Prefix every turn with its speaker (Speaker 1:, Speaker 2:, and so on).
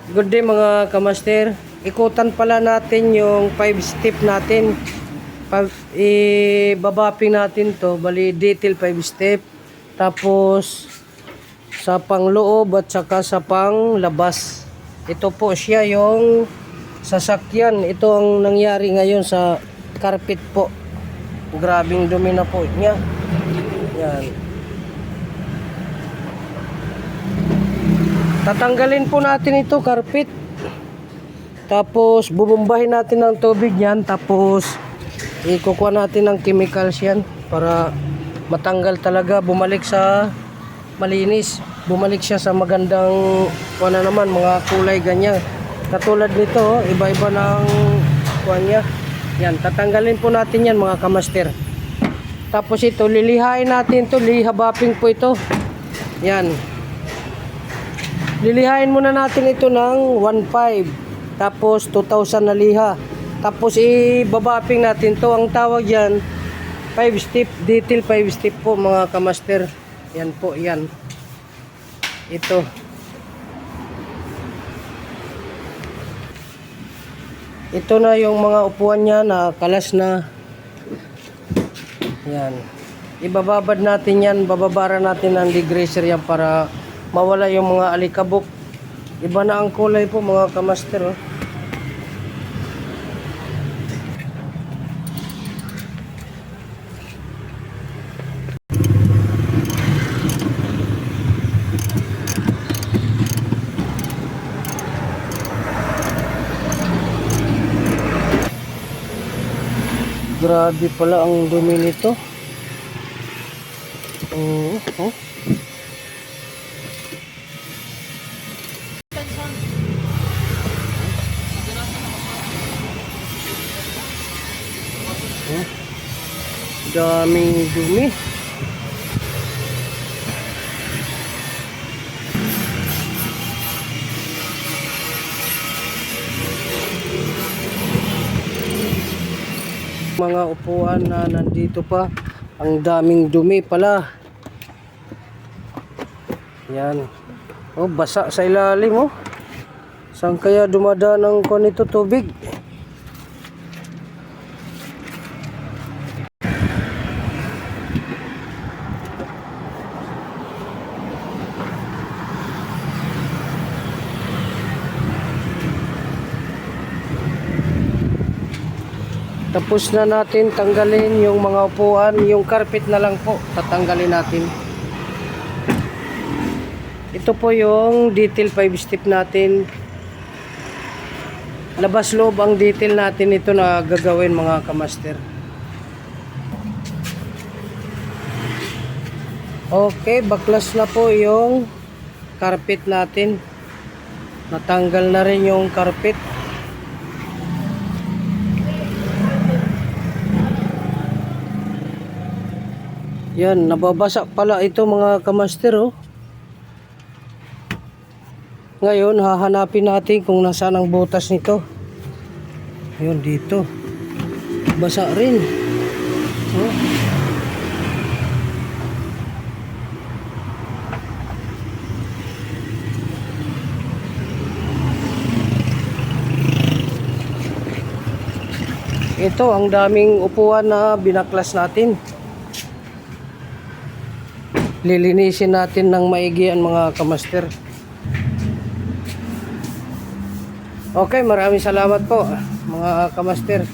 Speaker 1: Good day mga kamaster. Ikutan pala natin yung 5 step natin. Ibabapping natin to. Bali detail 5 step. Tapos sa pangloob at saka sa panglabas. Ito po siya yung sasakyan. Ito ang nangyari ngayon sa carpet po. Grabing dumi na po niya. Yan. Tatanggalin po natin ito, carpet. Tapos bubumbahin natin ng tubig yan. Tapos ikukuha natin ng chemicals yan para matanggal talaga, bumalik sa malinis. Bumalik siya sa magandang kuha naman, mga kulay ganyan. Katulad nito, iba-iba ng kuha niya. Yan, tatanggalin po natin yan mga kamaster. Tapos ito, lilihain natin ito, lihabapping po ito. Yan. Lilihain muna natin ito ng 1.5. Tapos 2,000 na liha. Tapos ibabapping natin to. Ang tawag yan 5 step, detail 5 step po mga kamaster. Yan po, yan. Ito. Ito na yung mga upuan niya na kalas na. Yan. Ibababad natin yan, bababara natin ng degreaser yan para mawala yung mga alikabok. Iba na ang kulay po mga kamaster. Oh. Grabe pala ang dumi nito. Oh. Daming dumi. Mga upuan na nandito pa, ang daming dumi pala. Yan. Oh, basa sa ilalim oh. Saan kaya dumadaan ang kuwan nito, tubig? Tapos na natin tanggalin yung mga upuan, yung carpet na lang po tatanggalin natin. Ito po yung detail 5 step natin. Labas loob ang detail natin ito na gagawin mga kamaster. Okay, baklas na po yung carpet natin. Natanggal na rin yung carpet. Yan, nababasa pala ito mga kamaster oh. Ngayon, hahanapin natin kung nasaan ang butas nito. Ayun, dito. Basa rin. Oh. Ito, ang daming upuan na binaklas natin. Lilinisin natin ng maigi ang mga kamaster. Okay, maraming salamat po mga kamaster.